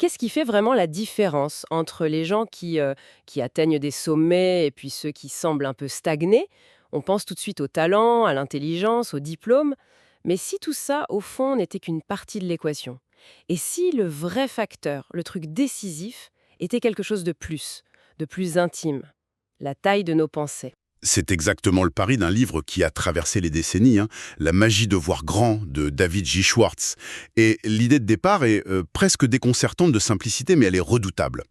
Qu'est-ce qui fait vraiment la différence entre les gens qui atteignent des sommets et puis ceux qui semblent un peu stagner? On pense tout de suite au talent, à l'intelligence, au diplôme. Mais si tout ça, au fond, n'était qu'une partie de l'équation? Et si le vrai facteur, le truc décisif, était quelque chose de plus intime? La taille de nos pensées. C'est exactement le pari d'un livre qui a traversé les décennies, hein, La magie de voir grand de David J. Schwartz. Et l'idée de départ est presque déconcertante de simplicité, mais elle est redoutable.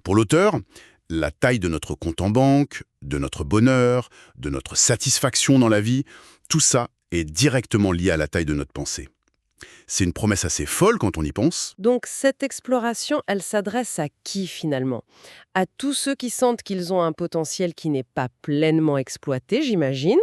Pour l'auteur, la taille de notre compte en banque, de notre bonheur, de notre satisfaction dans la vie, tout ça est directement lié à la taille de notre pensée. C'est une promesse assez folle quand on y pense. Donc cette exploration, elle s'adresse à qui finalement? À tous ceux qui sentent qu'ils ont un potentiel qui n'est pas pleinement exploité, j'imagine,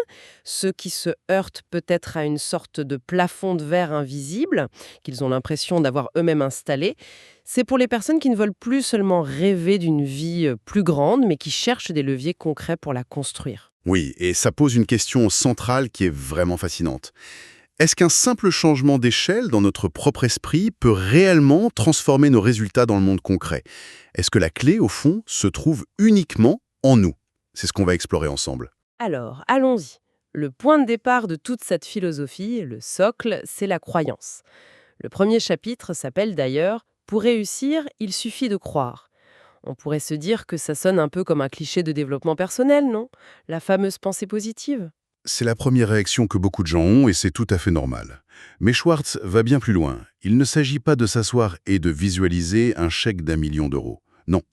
ceux qui se heurtent peut-être à une sorte de plafond de verre invisible, qu'ils ont l'impression d'avoir eux-mêmes installé. C'est pour les personnes qui ne veulent plus seulement rêver d'une vie plus grande, mais qui cherchent des leviers concrets pour la construire. Oui, et ça pose une question centrale qui est vraiment fascinante. Est-ce qu'un simple changement d'échelle dans notre propre esprit peut réellement transformer nos résultats dans le monde concret? Est-ce que la clé, au fond, se trouve uniquement en nous? C'est ce qu'on va explorer ensemble. Alors, allons-y. Le point de départ de toute cette philosophie, le socle, c'est la croyance. Le premier chapitre s'appelle d'ailleurs Pour réussir, il suffit de croire. On pourrait se dire que ça sonne un peu comme un cliché de développement personnel, non? La fameuse pensée positive. C'est la première réaction que beaucoup de gens ont et c'est tout à fait normal. Mais Schwartz va bien plus loin. Il ne s'agit pas de s'asseoir et de visualiser un chèque d'1 million d'euros. Non.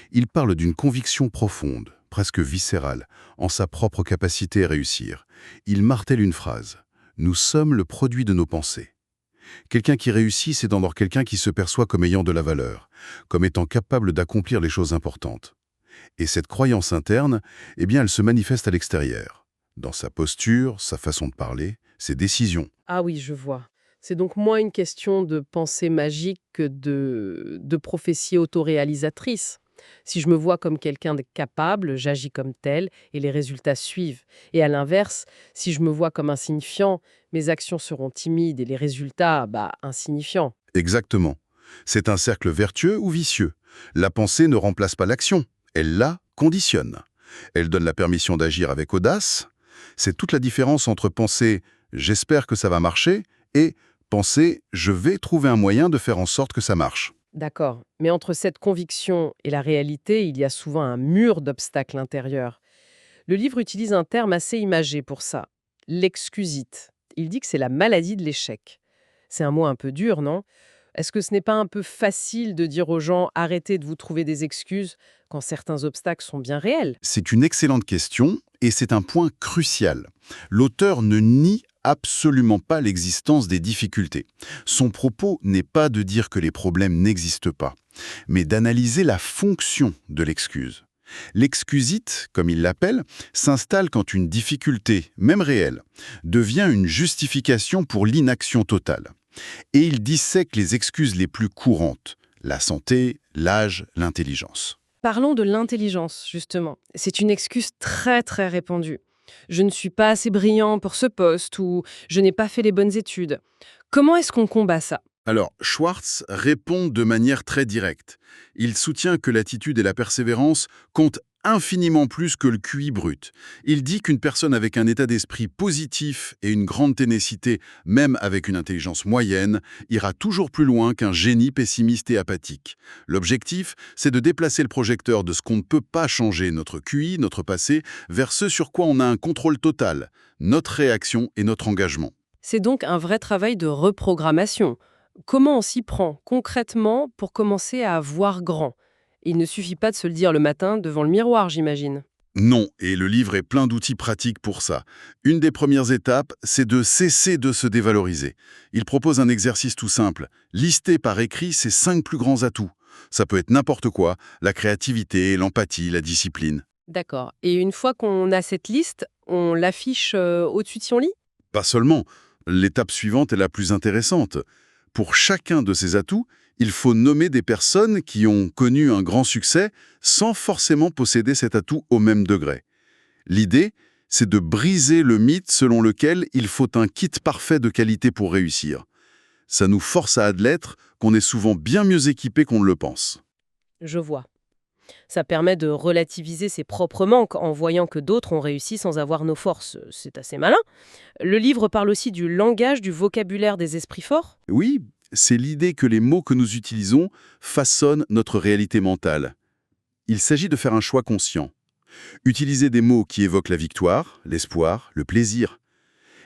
Il parle d'une conviction profonde, presque viscérale, en sa propre capacité à réussir. Il martèle une phrase. Nous sommes le produit de nos pensées. Quelqu'un qui réussit, c'est d'abord quelqu'un qui se perçoit comme ayant de la valeur, comme étant capable d'accomplir les choses importantes. Et cette croyance interne, eh bien, elle se manifeste à l'extérieur. Dans sa posture, sa façon de parler, ses décisions. Ah oui, je vois. C'est donc moins une question de pensée magique que de prophétie autoréalisatrice. Si je me vois comme quelqu'un de capable, j'agis comme tel et les résultats suivent. Et à l'inverse, si je me vois comme insignifiant, mes actions seront timides et les résultats, insignifiants. Exactement. C'est un cercle vertueux ou vicieux. La pensée ne remplace pas l'action, elle la conditionne. Elle donne la permission d'agir avec audace. C'est toute la différence entre penser «j'espère que ça va marcher» et penser «je vais trouver un moyen de faire en sorte que ça marche». D'accord. Mais entre cette conviction et la réalité, il y a souvent un mur d'obstacles intérieurs. Le livre utilise un terme assez imagé pour ça, l'excusite. Il dit que c'est la maladie de l'échec. C'est un mot un peu dur, non? Est-ce que ce n'est pas un peu facile de dire aux gens arrêtez de vous trouver des excuses quand certains obstacles sont bien réels? C'est une excellente question et c'est un point crucial. L'auteur ne nie absolument pas l'existence des difficultés. Son propos n'est pas de dire que les problèmes n'existent pas, mais d'analyser la fonction de l'excuse. L'excusite, comme il l'appelle, s'installe quand une difficulté, même réelle, devient une justification pour l'inaction totale. Et il dissèque les excuses les plus courantes, la santé, l'âge, l'intelligence. Parlons de l'intelligence, justement. C'est une excuse très très répandue. Je ne suis pas assez brillant pour ce poste ou je n'ai pas fait les bonnes études. Comment est-ce qu'on combat ça? Alors, Schwartz répond de manière très directe. Il soutient que l'attitude et la persévérance comptent infiniment plus que le QI brut. Il dit qu'une personne avec un état d'esprit positif et une grande ténacité, même avec une intelligence moyenne, ira toujours plus loin qu'un génie pessimiste et apathique. L'objectif, c'est de déplacer le projecteur de ce qu'on ne peut pas changer, notre QI, notre passé, vers ce sur quoi on a un contrôle total, notre réaction et notre engagement. C'est donc un vrai travail de reprogrammation. Comment on s'y prend concrètement pour commencer à voir grand? Il ne suffit pas de se le dire le matin devant le miroir, j'imagine. Non, et le livre est plein d'outils pratiques pour ça. Une des premières étapes, c'est de cesser de se dévaloriser. Il propose un exercice tout simple. Lister par écrit ses 5 plus grands atouts. Ça peut être n'importe quoi, la créativité, l'empathie, la discipline. D'accord. Et une fois qu'on a cette liste, on l'affiche au-dessus de son lit? Pas seulement. L'étape suivante est la plus intéressante. Pour chacun de ces atouts, il faut nommer des personnes qui ont connu un grand succès sans forcément posséder cet atout au même degré. L'idée, c'est de briser le mythe selon lequel il faut un kit parfait de qualité pour réussir. Ça nous force à admettre qu'on est souvent bien mieux équipé qu'on ne le pense. Je vois. Ça permet de relativiser ses propres manques en voyant que d'autres ont réussi sans avoir nos forces. C'est assez malin. Le livre parle aussi du langage, du vocabulaire des esprits forts. Oui, c'est l'idée que les mots que nous utilisons façonnent notre réalité mentale. Il s'agit de faire un choix conscient. Utiliser des mots qui évoquent la victoire, l'espoir, le plaisir.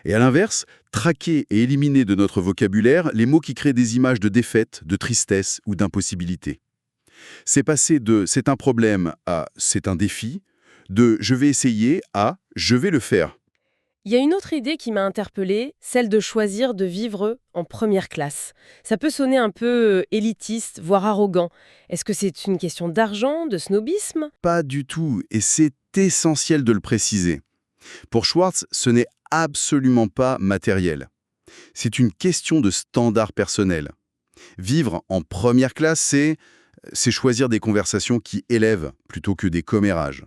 Et à l'inverse, traquer et éliminer de notre vocabulaire les mots qui créent des images de défaite, de tristesse ou d'impossibilité. C'est passer de « c'est un problème » à « c'est un défi », de « je vais essayer » à « je vais le faire ». Il y a une autre idée qui m'a interpellée, celle de choisir de vivre en première classe. Ça peut sonner un peu élitiste, voire arrogant. Est-ce que c'est une question d'argent, de snobisme? Pas du tout, et c'est essentiel de le préciser. Pour Schwartz, ce n'est absolument pas matériel. C'est une question de standard personnel. Vivre en première classe, c'est choisir des conversations qui élèvent plutôt que des commérages.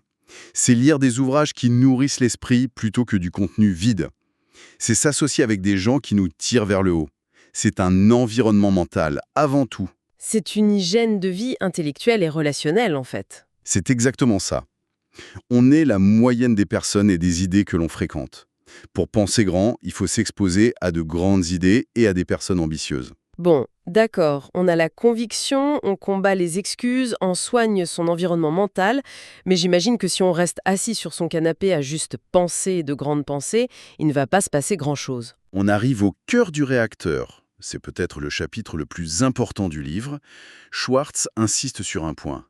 C'est lire des ouvrages qui nourrissent l'esprit plutôt que du contenu vide. C'est s'associer avec des gens qui nous tirent vers le haut. C'est un environnement mental, avant tout. C'est une hygiène de vie intellectuelle et relationnelle, en fait. C'est exactement ça. On est la moyenne des personnes et des idées que l'on fréquente. Pour penser grand, il faut s'exposer à de grandes idées et à des personnes ambitieuses. Bon, d'accord, on a la conviction, on combat les excuses, on soigne son environnement mental, mais j'imagine que si on reste assis sur son canapé à juste penser de grandes pensées, il ne va pas se passer grand-chose. On arrive au cœur du réacteur. C'est peut-être le chapitre le plus important du livre. Schwartz insiste sur un point.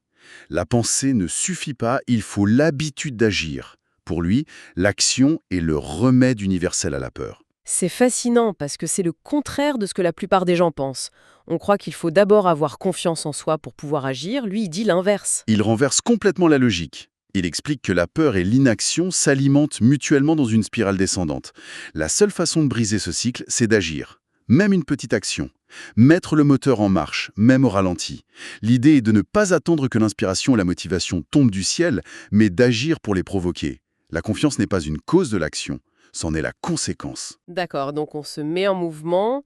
La pensée ne suffit pas, il faut l'habitude d'agir. Pour lui, l'action est le remède universel à la peur. C'est fascinant parce que c'est le contraire de ce que la plupart des gens pensent. On croit qu'il faut d'abord avoir confiance en soi pour pouvoir agir, lui il dit l'inverse. Il renverse complètement la logique. Il explique que la peur et l'inaction s'alimentent mutuellement dans une spirale descendante. La seule façon de briser ce cycle, c'est d'agir. Même une petite action. Mettre le moteur en marche, même au ralenti. L'idée est de ne pas attendre que l'inspiration et la motivation tombent du ciel, mais d'agir pour les provoquer. La confiance n'est pas une cause de l'action, c'en est la conséquence. D'accord, donc on se met en mouvement,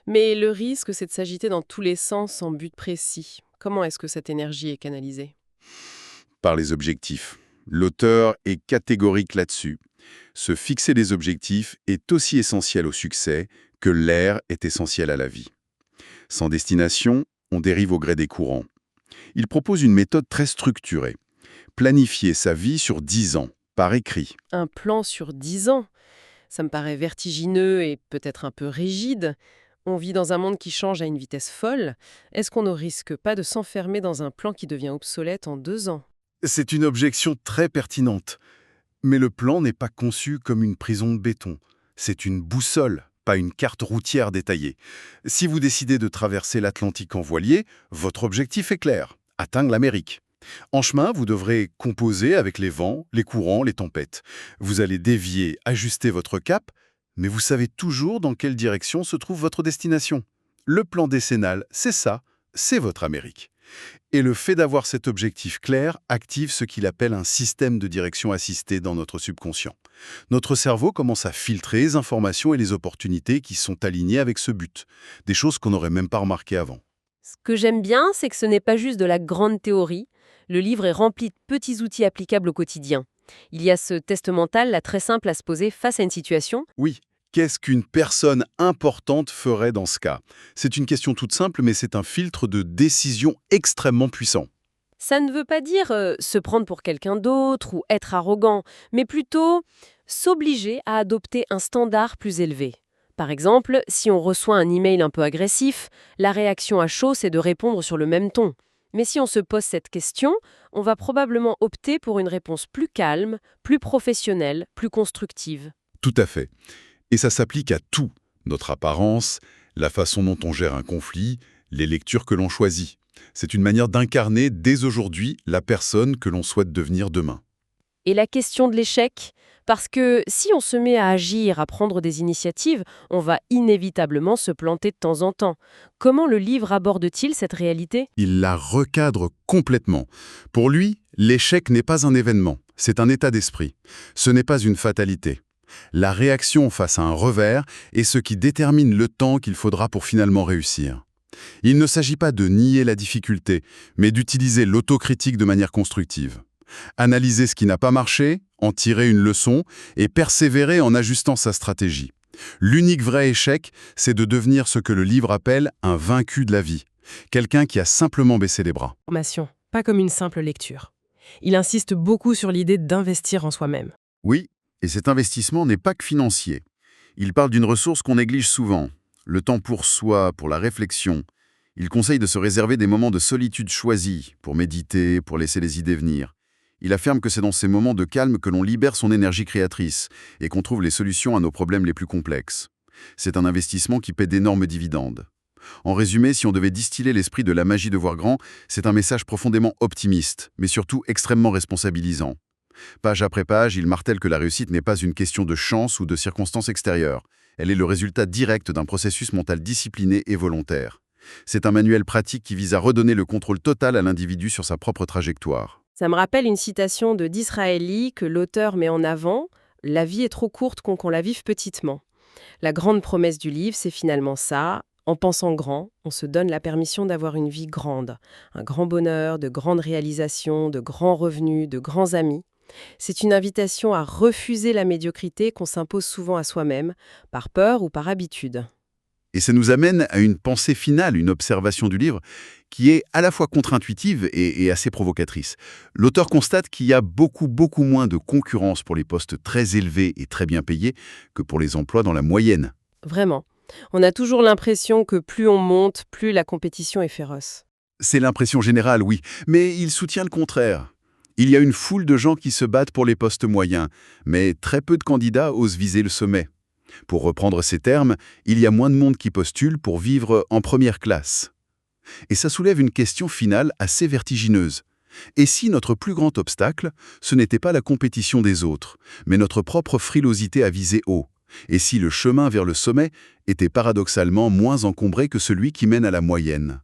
mais le risque c'est de s'agiter dans tous les sens sans but précis. Comment est-ce que cette énergie est canalisée? Par les objectifs. L'auteur est catégorique là-dessus. Se fixer des objectifs est aussi essentiel au succès que l'air est essentiel à la vie. Sans destination, on dérive au gré des courants. Il propose une méthode très structurée. Planifier sa vie sur 10 ans, par écrit. Un plan sur 10 ans? Ça me paraît vertigineux et peut-être un peu rigide. On vit dans un monde qui change à une vitesse folle. Est-ce qu'on ne risque pas de s'enfermer dans un plan qui devient obsolète en 2 ans? C'est une objection très pertinente. Mais le plan n'est pas conçu comme une prison de béton. C'est une boussole, pas une carte routière détaillée. Si vous décidez de traverser l'Atlantique en voilier, votre objectif est clair, atteindre l'Amérique. En chemin, vous devrez composer avec les vents, les courants, les tempêtes. Vous allez dévier, ajuster votre cap, mais vous savez toujours dans quelle direction se trouve votre destination. Le plan décennal, c'est ça, c'est votre Amérique. Et le fait d'avoir cet objectif clair active ce qu'il appelle un système de direction assistée dans notre subconscient. Notre cerveau commence à filtrer les informations et les opportunités qui sont alignées avec ce but, des choses qu'on n'aurait même pas remarquées avant. Ce que j'aime bien, c'est que ce n'est pas juste de la grande théorie. Le livre est rempli de petits outils applicables au quotidien. Il y a ce test mental, là, très simple à se poser face à une situation. Oui, qu'est-ce qu'une personne importante ferait dans ce cas? C'est une question toute simple, mais c'est un filtre de décision extrêmement puissant. Ça ne veut pas dire se prendre pour quelqu'un d'autre ou être arrogant, mais plutôt s'obliger à adopter un standard plus élevé. Par exemple, si on reçoit un email un peu agressif, la réaction à chaud, c'est de répondre sur le même ton. Mais si on se pose cette question, on va probablement opter pour une réponse plus calme, plus professionnelle, plus constructive. Tout à fait. Et ça s'applique à tout. Notre apparence, la façon dont on gère un conflit, les lectures que l'on choisit. C'est une manière d'incarner dès aujourd'hui la personne que l'on souhaite devenir demain. Et la question de l'échec? Parce que si on se met à agir, à prendre des initiatives, on va inévitablement se planter de temps en temps. Comment le livre aborde-t-il cette réalité? Il la recadre complètement. Pour lui, l'échec n'est pas un événement, c'est un état d'esprit. Ce n'est pas une fatalité. La réaction face à un revers est ce qui détermine le temps qu'il faudra pour finalement réussir. Il ne s'agit pas de nier la difficulté, mais d'utiliser l'autocritique de manière constructive. Analyser ce qui n'a pas marché, en tirer une leçon et persévérer en ajustant sa stratégie. L'unique vrai échec, c'est de devenir ce que le livre appelle un vaincu de la vie. Quelqu'un qui a simplement baissé les bras. Formation, pas comme une simple lecture. Il insiste beaucoup sur l'idée d'investir en soi-même. Oui, et cet investissement n'est pas que financier. Il parle d'une ressource qu'on néglige souvent, le temps pour soi, pour la réflexion. Il conseille de se réserver des moments de solitude choisis, pour méditer, pour laisser les idées venir. Il affirme que c'est dans ces moments de calme que l'on libère son énergie créatrice et qu'on trouve les solutions à nos problèmes les plus complexes. C'est un investissement qui paie d'énormes dividendes. En résumé, si on devait distiller l'esprit de la magie de voir grand, c'est un message profondément optimiste, mais surtout extrêmement responsabilisant. Page après page, il martèle que la réussite n'est pas une question de chance ou de circonstances extérieures. Elle est le résultat direct d'un processus mental discipliné et volontaire. C'est un manuel pratique qui vise à redonner le contrôle total à l'individu sur sa propre trajectoire. Ça me rappelle une citation de Disraeli que l'auteur met en avant: La vie est trop courte qu'on la vive petitement. La grande promesse du livre, c'est finalement ça. En pensant grand, on se donne la permission d'avoir une vie grande. Un grand bonheur, de grandes réalisations, de grands revenus, de grands amis. C'est une invitation à refuser la médiocrité qu'on s'impose souvent à soi-même, par peur ou par habitude. Et ça nous amène à une pensée finale, une observation du livre, qui est à la fois contre-intuitive et assez provocatrice. L'auteur constate qu'il y a beaucoup moins de concurrence pour les postes très élevés et très bien payés que pour les emplois dans la moyenne. Vraiment. On a toujours l'impression que plus on monte, plus la compétition est féroce. C'est l'impression générale, oui, mais il soutient le contraire. Il y a une foule de gens qui se battent pour les postes moyens, mais très peu de candidats osent viser le sommet. Pour reprendre ces termes, il y a moins de monde qui postule pour vivre en première classe. Et ça soulève une question finale assez vertigineuse. Et si notre plus grand obstacle, ce n'était pas la compétition des autres, mais notre propre frilosité à viser haut? Et si le chemin vers le sommet était paradoxalement moins encombré que celui qui mène à la moyenne?